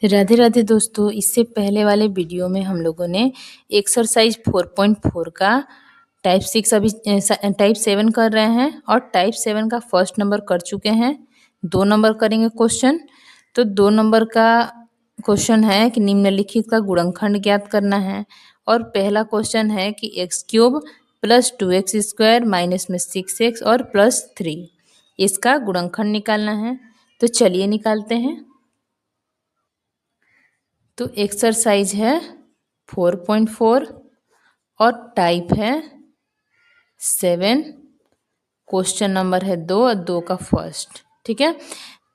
राधे राधे दोस्तों, इससे पहले वाले वीडियो में हम लोगों ने एक्सरसाइज 4.4 का टाइप 6 अभी टाइप 7 कर रहे हैं और टाइप 7 का फर्स्ट नंबर कर चुके हैं। 2 नंबर करेंगे क्वेश्चन। तो 2 नंबर का क्वेश्चन है कि निम्नलिखित का गुणनखंड ज्ञात करना है और पहला क्वेश्चन है कि x cube plus 2x square minus में 6x और प्लस 3 इसका गुणनखंड निकालना है। तो चलिए निकालते हैं। तो एक्सरसाइज है 4.4 और टाइप है 7। क्वेश्चन नंबर है 2 और 2 का फर्स्ट। ठीक है,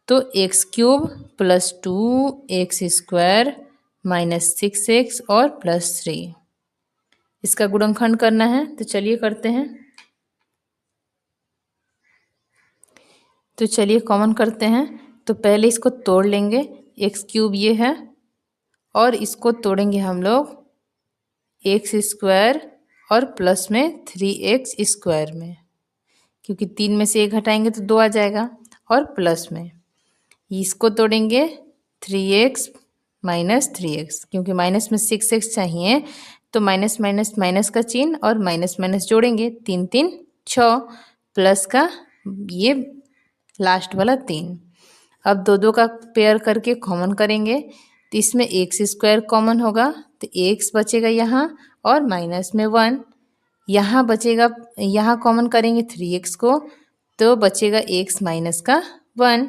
तो x cube plus 2x square minus 6x और प्लस 3 इसका गुणनखंड करना है। तो चलिए करते हैं। तो चलिए कॉमन करते हैं। तो पहले इसको तोड़ लेंगे। एक्स क्यूब ये है और इसको तोड़ेंगे हम लोग एक्स स्क्वायर और प्लस में 3x स्क्वायर में, क्योंकि 3 में से 1 घटाएंगे तो 2 आ जाएगा। और प्लस में इसको तोड़ेंगे 3x माइनस 3x, क्योंकि माइनस में 6x चाहिए तो माइनस माइनस माइनस का चिन्ह और माइनस माइनस जोड़ेंगे। 3 3 6 प्लस का ये लास्ट वाला 3। अब दो दो का पेयर करके कॉमन करेंगे तो इसमें एक्स स्क्वायर कॉमन होगा तो एक्स बचेगा यहाँ और माइनस में 1 यहाँ बचेगा। यहाँ कॉमन करेंगे 3x को तो बचेगा x माइनस का 1।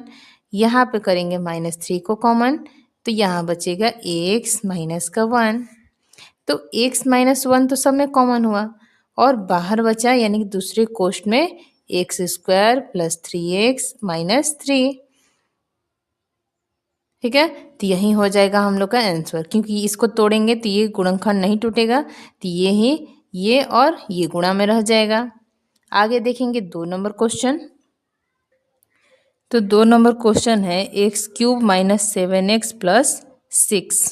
यहाँ पे करेंगे -3 को कॉमन तो यहाँ बचेगा x माइनस का 1। तो x माइनस 1 तो सब में कॉमन हुआ और बाहर बचा, यानी कि दूसरे कोष्ठ में x square plus 3x minus 3। ठीक है, तो यही हो जाएगा हम लोग का आंसर, क्योंकि इसको तोड़ेंगे तो ये गुणनखंड नहीं टूटेगा तो ये और ये गुणा में रह जाएगा। आगे देखेंगे 2 नंबर क्वेश्चन। तो 2 नंबर क्वेश्चन है x cube minus 7x plus 6।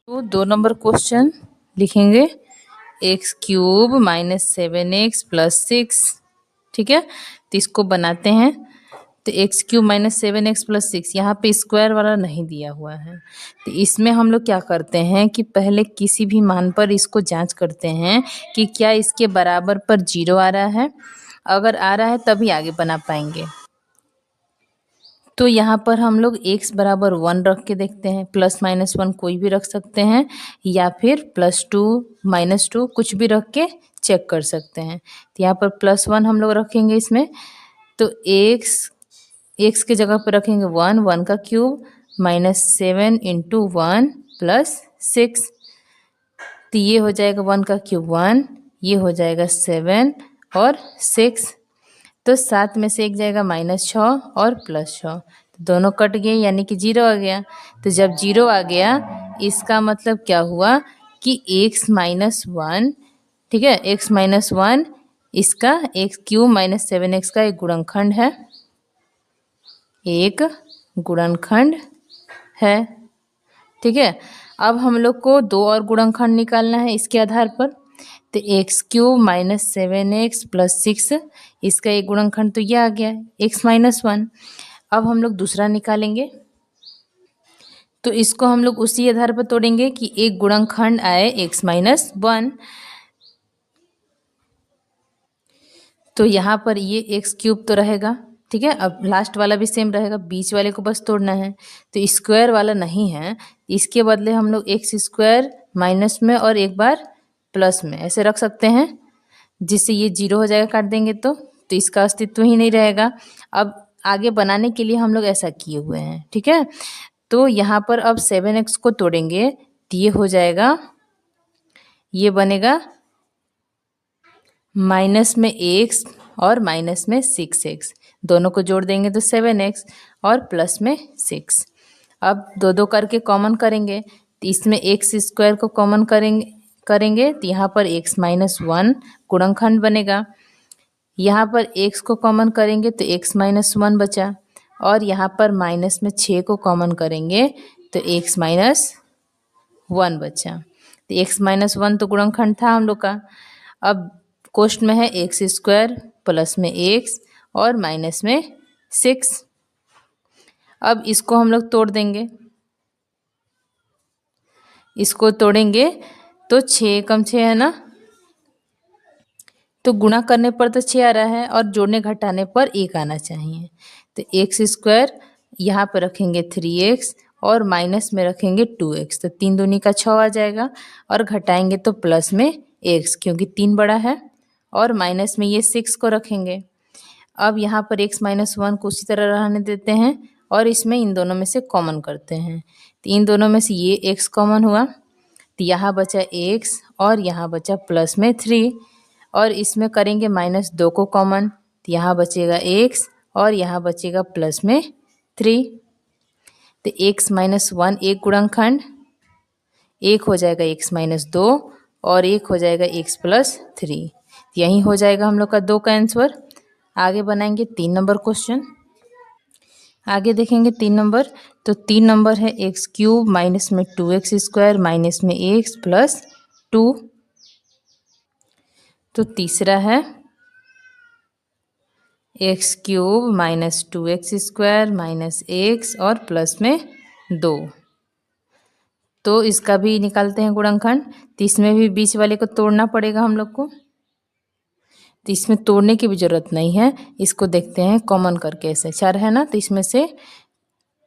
तो 2 नंबर क्वेश्चन लिखेंगे x cube minus 7x plus 6। ठीक है, तो इसको बनाते हैं। तो x cube minus 7x plus 6 यहाँ पे स्क्वायर वाला नहीं दिया हुआ है, तो इसमें हम लोग क्या करते हैं कि पहले किसी भी मान पर इसको जांच करते हैं कि क्या इसके बराबर पर 0 आ रहा है। अगर आ रहा है तभी आगे बना पाएंगे। तो यहाँ पर हम लोग x बराबर 1 रख के देखते हैं। प्लस माइनस 1 कोई भी रख सकते हैं या फिर +2 -2 कुछ भी रख के चेक कर सकते हैं। तो यहाँ पर +1 हम लोग रखेंगे इसमें। तो x के जगह पर रखेंगे 1 का क्यूब -7 × 1 + 6। तो ये हो जाएगा 1 का क्यूब 1, ये हो जाएगा 7 और 6। तो 7 में से 1 जाएगा -6 और +6, तो दोनों कट गए यानी कि 0 आ गया। तो जब 0 आ गया इसका मतलब क्या हुआ कि x माइनस 1, ठीक है, x माइनस 1 इसका एक्स क्यूब माइनस 7x का एक गुणनखंड है, एक गुणनखंड है। ठीक है, अब हम लोग को 2 और गुणनखंड निकालना है इसके आधार पर। तो x cube minus 7x plus 6 इसका एक गुणनखंड तो ये आ गया x माइनस 1। अब हम लोग दूसरा निकालेंगे। तो इसको हम लोग उसी आधार पर तोड़ेंगे कि एक गुणनखंड आए x माइनस 1। तो यहाँ पर ये एक्स क्यूब तो रहेगा। ठीक है, अब लास्ट वाला भी सेम रहेगा, बीच वाले को बस तोड़ना है। तो स्क्वायर वाला नहीं है, इसके बदले हम लोग एक्स स्क्वायर माइनस में और एक बार प्लस में ऐसे रख सकते हैं, जिससे ये 0 हो जाएगा। काट देंगे तो इसका अस्तित्व ही नहीं रहेगा। अब आगे बनाने के लिए हम लोग ऐसा किए हुए हैं। ठीक है, तो यहाँ पर अब 7x को तोड़ेंगे तो ये हो जाएगा, ये बनेगा माइनस में x और माइनस में 6x, दोनों को जोड़ देंगे तो 7x और प्लस में 6। अब दो दो करके कॉमन करेंगे तो इसमें एक्स स्क्वायर को कॉमन करेंगे तो यहाँ पर x माइनस 1 गुणनखंड बनेगा। यहाँ पर x को कॉमन करेंगे तो x माइनस 1 बचा और यहाँ पर माइनस में 6 को कॉमन करेंगे तो x माइनस 1 बचा। तो x माइनस 1 तो गुणनखंड था हम लोग का। अब कोष्ठ में है एक्स स्क्वायर प्लस में x और माइनस में 6। अब इसको हम लोग तोड़ देंगे। इसको तोड़ेंगे तो 6 कम 6 है ना, तो गुणा करने पर तो 6 आ रहा है और जोड़ने घटाने पर 1 आना चाहिए। तो एक्स स्क्वायर यहाँ पर रखेंगे 3x और माइनस में रखेंगे 2x, तो 3 दूनी का 6 आ जाएगा और घटाएंगे तो प्लस में x, क्योंकि 3 बड़ा है, और माइनस में ये 6 को रखेंगे। अब यहाँ पर x माइनस 1 को उसी तरह रहने देते हैं और इसमें इन दोनों में से कॉमन करते हैं। तो इन दोनों में से ये x कॉमन हुआ, तो यहाँ बचा x और यहाँ बचा प्लस में 3, और इसमें करेंगे -2 को कॉमन, तो यहाँ बचेगा x और यहाँ बचेगा प्लस में 3। तो x माइनस 1 एक गुणनखंड, एक हो जाएगा x माइनस 2 और एक हो जाएगा x प्लस 3। यही हो जाएगा हम लोग का 2 का आंसर। आगे बनाएंगे 3 नंबर क्वेश्चन। आगे देखेंगे 3 नंबर, तो 3 नंबर है एक्स क्यूब माइनस में 2x स्क्वायर माइनस में x प्लस 2। तो तीसरा है x cube minus 2x square minus x और प्लस में 2। तो इसका भी निकालते हैं गुणनखंड, तो इसमें भी बीच वाले को तोड़ना पड़ेगा हम लोग को। तो इसमें तोड़ने की भी ज़रूरत नहीं है, इसको देखते हैं कॉमन करके। ऐसे 4 है ना, तो इसमें से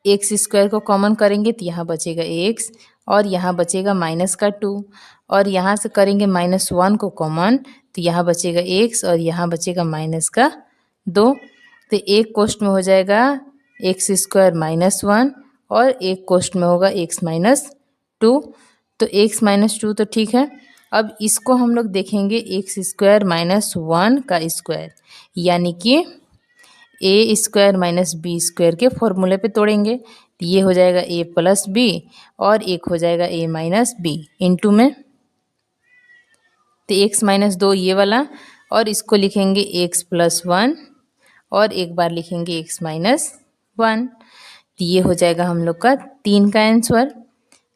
एक्स स्क्वायर को कॉमन करेंगे तो यहाँ बचेगा x और यहाँ बचेगा माइनस का 2, और यहाँ से करेंगे -1 को कॉमन तो यहाँ बचेगा x और यहाँ बचेगा माइनस का 2। तो एक कोष्ट में हो जाएगा एक्स स्क्वायर -1 और एक कोष्ट में होगा x माइनस 2। तो x माइनस 2 तो ठीक है। अब इसको हम लोग देखेंगे एक्स स्क्वायर माइनस 1 का स्क्वायर, यानी कि ए स्क्वायर माइनस बी स्क्वायर के फॉर्मूले पे तोड़ेंगे, तो ये हो जाएगा ए प्लस बी और एक हो जाएगा ए माइनस बी इंटू में, तो एक्स माइनस 2 ये वाला, और इसको लिखेंगे एक्स प्लस 1 और एक बार लिखेंगे एक्स माइनस 1। तो ये हो जाएगा हम लोग का 3 का आंसर।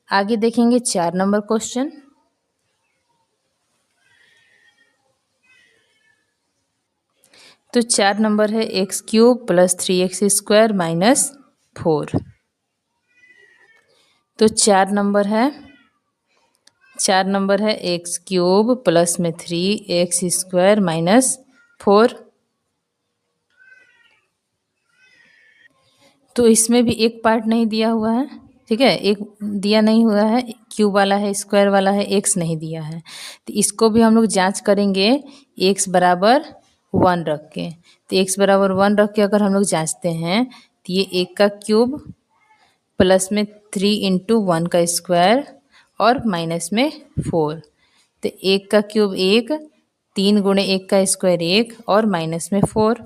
आगे देखेंगे 4 नंबर क्वेश्चन। तो 4 नंबर है x cube plus 3x square minus 4। तो 4 नंबर है एक्स क्यूब प्लस में 3x स्क्वायर माइनस 4। तो इसमें भी एक पार्ट नहीं दिया हुआ है, ठीक है, एक दिया नहीं हुआ है, क्यूब वाला है, स्क्वायर वाला है, एक्स नहीं दिया है। तो इसको भी हम लोग जांच करेंगे एक्स बराबर 1 रख के। तो एक्स बराबर 1 रख के अगर हम लोग जांचते हैं तो ये एक का क्यूब प्लस में 3 इंटू 1 का स्क्वायर और माइनस में 4। तो एक का क्यूब 1, 3 गुणे 1 का स्क्वायर 1 और माइनस में 4।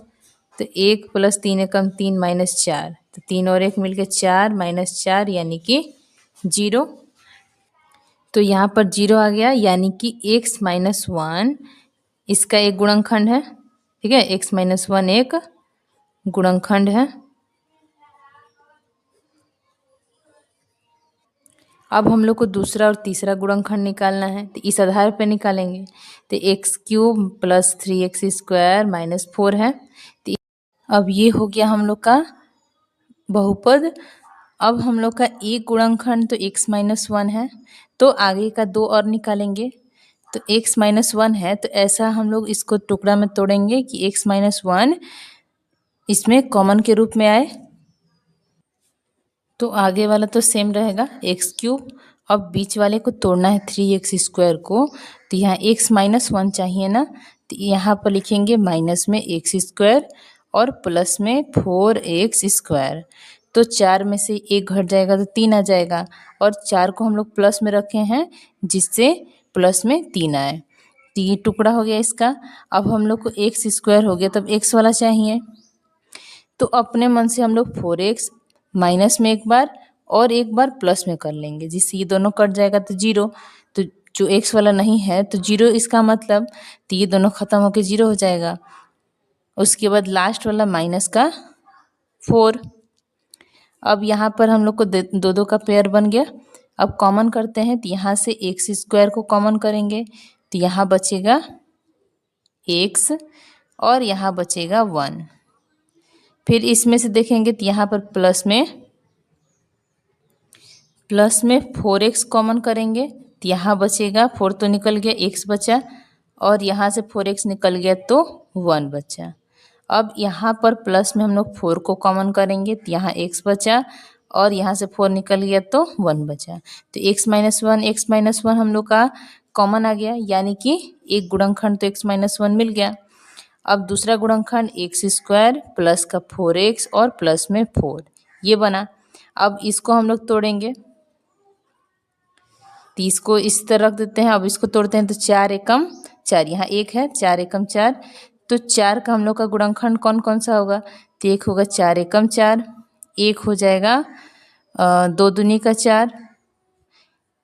तो 1 प्लस 3 एकम 3 माइनस 4, तो 3 और 1 मिलके 4 माइनस 4 यानी कि 0। तो यहाँ पर 0 आ गया, यानी कि x माइनस 1 इसका एक गुणनखंड है, ठीक है, x माइनस 1 एक गुणनखंड है। अब हम लोग को दूसरा और तीसरा गुणनखंड निकालना है, तो इस आधार पे निकालेंगे। तो x cube plus 3x square minus 4 है। तो अब ये हो गया हम लोग का बहुपद। अब हम लोग का एक गुणनखंड तो x माइनस 1 है, तो आगे का 2 और निकालेंगे। तो x माइनस 1 है, तो ऐसा हम लोग इसको टुकड़ा में तोड़ेंगे कि x माइनस 1 इसमें कॉमन के रूप में आए। तो आगे वाला तो सेम रहेगा एक्स क्यूब। अब बीच वाले को तोड़ना है 3x स्क्वायर को, तो यहाँ x माइनस 1 चाहिए ना, तो यहाँ पर लिखेंगे माइनस में x स्क्वायर और प्लस में 4x स्क्वायर। तो 4 में से 1 घट जाएगा तो 3 आ जाएगा, और 4 को हम लोग प्लस में रखे हैं जिससे प्लस में 3 आए। तो ये टुकड़ा हो गया इसका। अब हम लोग को x स्क्वायर हो गया, तब x वाला चाहिए, तो अपने मन से हम लोग 4x माइनस में एक बार और एक बार प्लस में कर लेंगे, जिससे ये दोनों कट जाएगा तो 0। तो जो x वाला नहीं है तो 0 इसका मतलब, तो ये दोनों खत्म होके 0 हो जाएगा। उसके बाद लास्ट वाला माइनस का 4। अब यहाँ पर हम लोग को दो दो का पेयर बन गया। अब कॉमन करते हैं, तो यहाँ से एक्स स्क्वायर को कॉमन करेंगे, तो यहाँ बचेगा x और यहाँ बचेगा 1। फिर इसमें से देखेंगे तो यहाँ पर प्लस में प्लस में 4x कॉमन करेंगे तो यहाँ बचेगा 4 तो निकल गया, x बचा और यहाँ से 4x निकल गया तो 1 बचा। अब यहाँ पर प्लस में हम लोग 4 को कॉमन करेंगे तो यहाँ x बचा और यहाँ से 4 निकल गया तो 1 बचा। तो x माइनस वन हम लोग का कॉमन आ गया, यानी कि एक गुणनखंड तो x माइनस वन मिल गया। अब दूसरा गुणनखंड एक्स स्क्वायर प्लस का 4x और प्लस में 4 ये बना। अब इसको हम लोग तोड़ेंगे, 30 को इस तरह रख देते हैं। अब इसको तोड़ते हैं तो 4 एकम 4, यहाँ 1 है, 4 एकम 4, तो 4 का हम लोग का गुणनखंड कौन कौन सा होगा? तो एक होगा 4 एकम 4, एक हो जाएगा 2 दूनी का 4,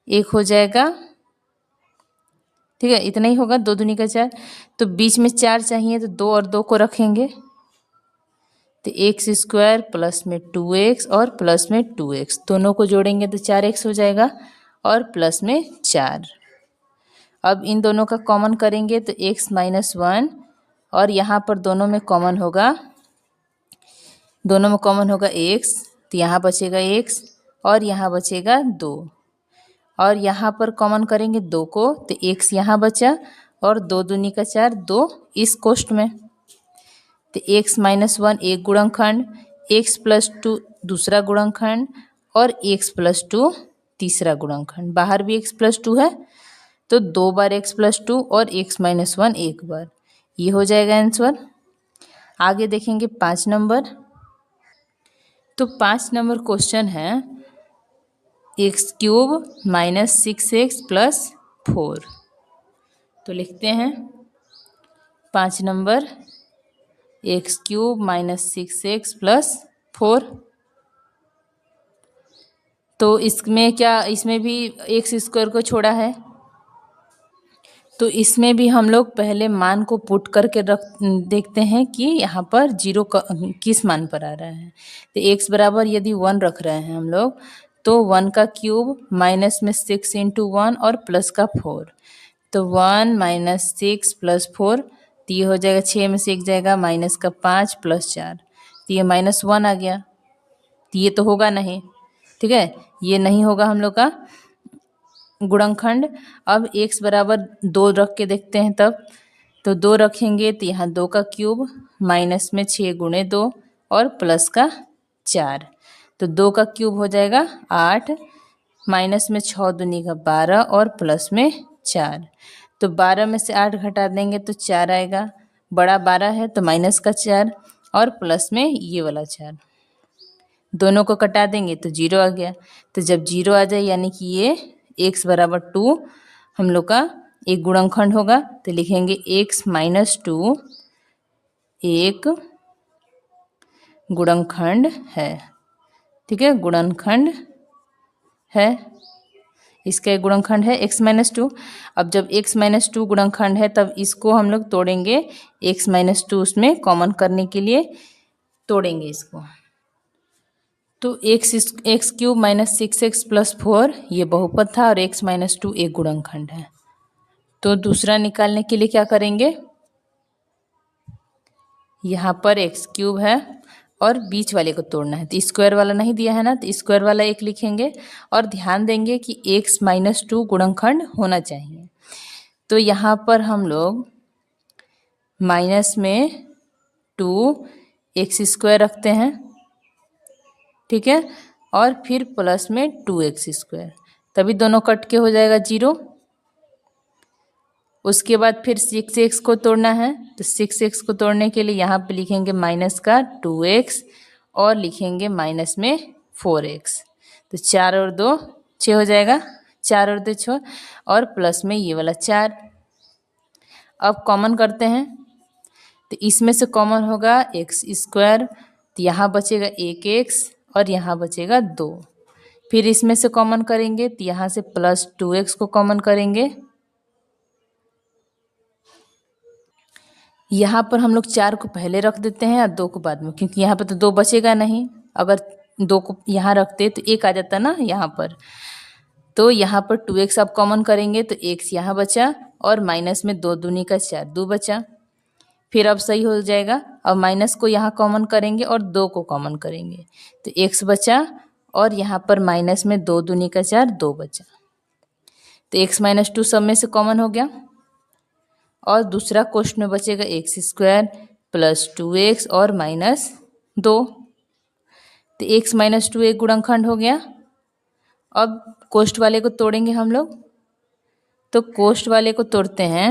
एक हो जाएगा, ठीक है, इतना ही होगा 2 दूनी का 4। तो बीच में 4 चाहिए तो 2 और 2 को रखेंगे तो एक्स स्क्वायर प्लस में 2x और प्लस में 2x दोनों को जोड़ेंगे तो 4x हो जाएगा और प्लस में 4। अब इन दोनों का कॉमन करेंगे तो x माइनस वन और यहाँ पर दोनों में कॉमन होगा x, तो यहाँ बचेगा x और यहाँ बचेगा 2 और यहाँ पर कॉमन करेंगे 2 को तो x यहाँ बचा और 2 दूनी का 4, 2 इस कोष्ठ में। तो x माइनस वन एक गुणनखंड, x प्लस 2 दूसरा गुणनखंड और x प्लस 2 तीसरा गुणनखंड। बाहर भी x प्लस 2 है तो 2 बार x प्लस 2 और x माइनस वन एक बार, ये हो जाएगा आंसर। आगे देखेंगे 5 नंबर। तो 5 नंबर क्वेश्चन है x cube minus 6x plus 4। तो लिखते हैं 5 number x cube minus 6x plus 4। तो इसमें भी एक्स स्क्वायर को छोड़ा है तो इसमें भी हम लोग पहले मान को पुट करके देखते हैं कि यहाँ पर जीरो किस मान पर आ रहा है। तो x बराबर यदि 1 रख रहे हैं हम लोग तो 1 का क्यूब माइनस में 6 इंटू 1 और प्लस का 4, तो 1 माइनस 6 प्लस 4, तो ये हो जाएगा 6 में से 1 जाएगा माइनस का 5 प्लस 4, तो ये -1 आ गया। तो ये तो होगा नहीं, ठीक है, ये नहीं होगा हम लोग का गुणनखंड। अब x बराबर 2 रख के देखते हैं तब, तो 2 रखेंगे तो यहाँ 2 का क्यूब माइनस में 6 गुणे 2 और प्लस का 4, तो 2 का क्यूब हो जाएगा 8, माइनस में 6 दूनी का 12 और प्लस में 4, तो 12 में से 8 घटा देंगे तो 4 आएगा, बड़ा 12 है तो माइनस का 4 और प्लस में ये वाला 4, दोनों को कटा देंगे तो 0 आ गया। तो जब 0 आ जाए यानी कि ये x बराबर 2 हम लोग का एक गुणनखंड होगा, तो लिखेंगे x माइनस 2 एक गुणनखंड है, ठीक है, गुणनखंड है, इसका एक गुणनखंड है x माइनस 2। अब जब x माइनस 2 गुणनखंड है तब इसको हम लोग तोड़ेंगे, x माइनस 2 उसमें कॉमन करने के लिए तोड़ेंगे इसको। तो x cube minus 6x plus 4 ये बहुपद था और x माइनस 2 एक गुणनखंड है। तो दूसरा निकालने के लिए क्या करेंगे, यहाँ पर x क्यूब है और बीच वाले को तोड़ना है, तो स्क्वायर वाला नहीं दिया है ना, तो स्क्वायर वाला एक लिखेंगे और ध्यान देंगे कि x माइनस 2 गुणनखंड होना चाहिए। तो यहाँ पर हम लोग माइनस में 2x स्क्वायर रखते हैं, ठीक है, और फिर प्लस में 2x स्क्वायर, तभी दोनों कट के हो जाएगा 0। उसके बाद फिर 6x को तोड़ना है, तो 6x को तोड़ने के लिए यहाँ पे लिखेंगे माइनस का 2x और लिखेंगे माइनस में 4x, तो 4 और 2 6 हो जाएगा, 4 और 2 6 और प्लस में ये वाला 4। अब कॉमन करते हैं तो इसमें से कॉमन होगा x स्क्वायर, तो यहाँ बचेगा 1x और यहाँ बचेगा 2, फिर इसमें से कॉमन करेंगे तो यहाँ से प्लस 2x को कॉमन करेंगे, यहाँ पर हम लोग 4 को पहले रख देते हैं और 2 को बाद में, क्योंकि यहाँ पर तो 2 बचेगा नहीं, अगर 2 को यहाँ रखते तो 1 आ जाता ना यहाँ पर, तो यहाँ पर 2x आप कॉमन करेंगे तो x यहाँ बचा और माइनस में 2 दूनी का 4 2 बचा, फिर अब सही हो जाएगा। अब माइनस को यहाँ कॉमन करेंगे और 2 को कॉमन करेंगे तो x बचा और यहाँ पर माइनस में 2 दूनी का 4, 2 बचा। तो x माइनस 2 सब में से कॉमन हो गया और दूसरा क्वेश्चन में बचेगा एक्स स्क्वायर प्लस 2x और माइनस 2। तो x माइनस 2 एक गुणनखंड हो गया। अब कोष्ठ वाले को तोड़ेंगे हम लोग। तो कोष्ठ वाले को तोड़ते हैं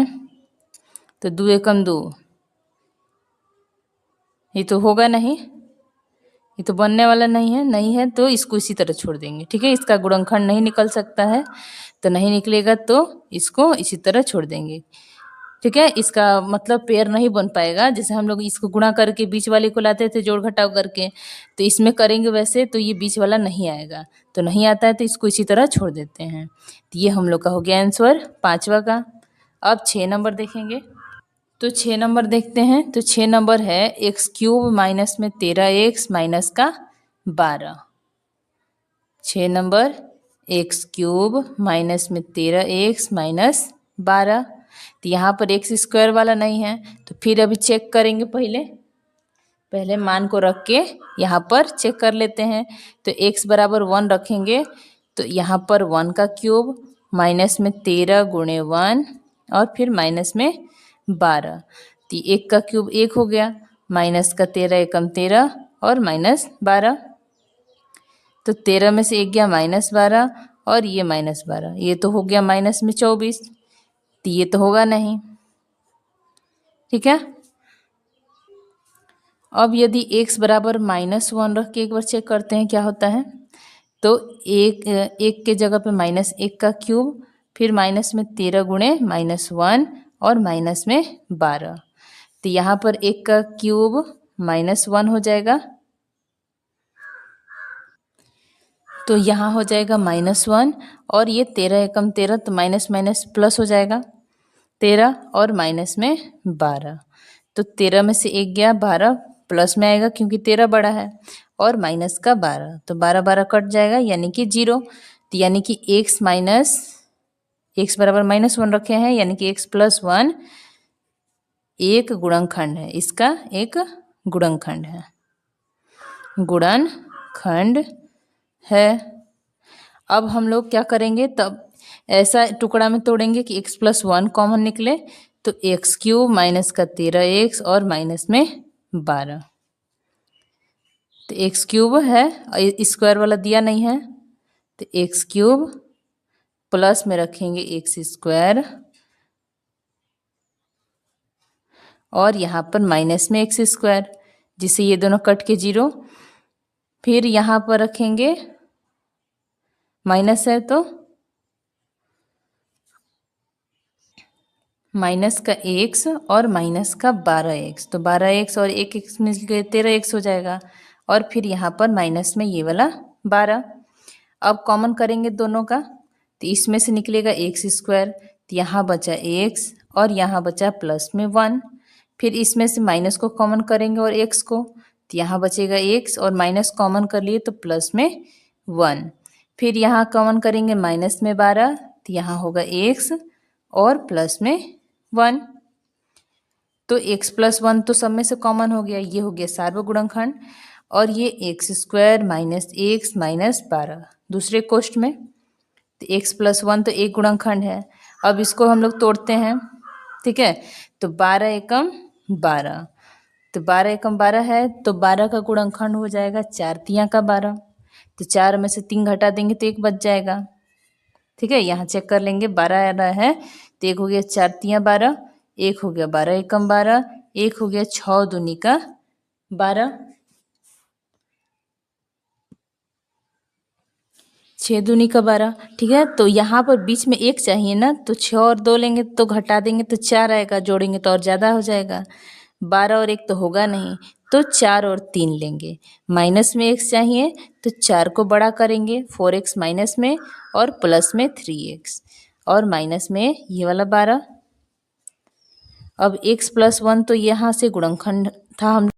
तो 2 एकम 2, ये तो होगा नहीं, ये तो बनने वाला नहीं है तो इसको इसी तरह छोड़ देंगे। ठीक है, इसका गुणनखंड नहीं निकल सकता है, तो नहीं निकलेगा तो इसको इसी तरह छोड़ देंगे। ठीक है, इसका मतलब पेयर नहीं बन पाएगा। जैसे हम लोग इसको गुणा करके बीच वाले को लाते थे जोड़ घटाव करके, तो इसमें करेंगे वैसे तो ये बीच वाला नहीं आएगा, तो नहीं आता है तो इसको इसी तरह छोड़ देते हैं। तो ये हम लोग का हो गया आंसर 5वां का। अब 6 नंबर देखेंगे। तो 6 नंबर देखते हैं। तो 6 नंबर है एक्स क्यूब माइनस में 13x माइनस का 12। 6 नंबर एक्स क्यूब माइनस में 13x माइनस 12। तो यहाँ पर एक्स स्क्वायर वाला नहीं है, तो फिर अभी चेक करेंगे। पहले मान को रख के यहाँ पर चेक कर लेते हैं। तो x बराबर 1 रखेंगे, तो यहाँ पर 1 का क्यूब माइनस में 13 गुणे 1 और फिर माइनस में 12। तो 1 का क्यूब 1 हो गया, माइनस का 13 एकम 13 और माइनस 12। तो 13 में से 1 गया माइनस 12 और ये माइनस 12, ये तो हो गया माइनस में 24। तो ये तो होगा नहीं। ठीक है, अब यदि x बराबर -1 रख के एक बार चेक करते हैं क्या होता है। तो एक के जगह पे -1 का क्यूब, फिर माइनस में 13 गुणे -1 और माइनस में 12। तो यहाँ पर 1 का क्यूब -1 हो जाएगा, तो यहाँ हो जाएगा -1 और ये 13 एकम 13, तो माइनस माइनस प्लस हो जाएगा 13 और माइनस में 12। तो 13 में से 1 गया 12, प्लस में आएगा क्योंकि 13 बड़ा है, और माइनस का 12, तो 12 12 कट जाएगा यानी कि 0। तो यानी कि x बराबर -1 रखे हैं, यानी कि x प्लस 1 एक गुणनखंड है, इसका एक गुणनखंड है। अब हम लोग क्या करेंगे, तब ऐसा टुकड़ा में तोड़ेंगे कि x प्लस 1 कॉमन निकले, तो एक्स क्यूब माइनस का 13x और माइनस में 12। तो एक्स क्यूब है, स्क्वायर वाला दिया नहीं है, तो एक्स क्यूब प्लस में रखेंगे एक्स स्क्वायर और यहाँ पर माइनस में एक्स स्क्वायर, जिससे ये दोनों कट के 0। फिर यहाँ पर रखेंगे, माइनस है तो माइनस का x और माइनस का 12x, तो 12x और 1x मिलकर 13x हो जाएगा, और फिर यहाँ पर माइनस में ये वाला 12। अब कॉमन करेंगे दोनों का, तो इसमें से निकलेगा एक्स स्क्वायर, तो यहाँ बचा x और यहाँ बचा प्लस में 1। फिर इसमें से माइनस को कॉमन करेंगे और x को, तो यहाँ बचेगा x और माइनस कॉमन कर लिए तो प्लस में 1। फिर यहाँ कॉमन करेंगे माइनस में 12, तो यहाँ होगा x और प्लस में 1। तो x प्लस 1 तो सब में से कॉमन हो गया, ये हो गया सार्वगुणनखंड। और ये x square minus x minus 12 दूसरे कोष्ठ में, तो x प्लस 1 तो एक गुणनखंड है। अब इसको हम लोग तोड़ते हैं। ठीक है, तो 12 एकम 12, तो 12 एकम 12 है, तो 12 का गुणनखंड हो जाएगा 4 तियाँ का 12, तो 4 में से 3 घटा देंगे तो 1 बच जाएगा। ठीक है, यहाँ चेक कर लेंगे, 12 आ रहा है तो 1 हो गया 4 तियाँ 12, 1 हो गया 12 एकम 12, 1 हो गया 6 दूनी का 12, 6 दूनी का 12। ठीक है, तो यहाँ पर बीच में 1 चाहिए ना, तो 6 और 2 लेंगे तो घटा देंगे तो 4 आएगा, जोड़ेंगे तो और ज़्यादा हो जाएगा। 12 और 1 तो होगा नहीं, तो 4 और 3 लेंगे। माइनस में x चाहिए तो 4 को बड़ा करेंगे 4x माइनस में और प्लस में 3x और माइनस में ये वाला 12। अब x प्लस 1 तो यहाँ से गुणनखंड था हम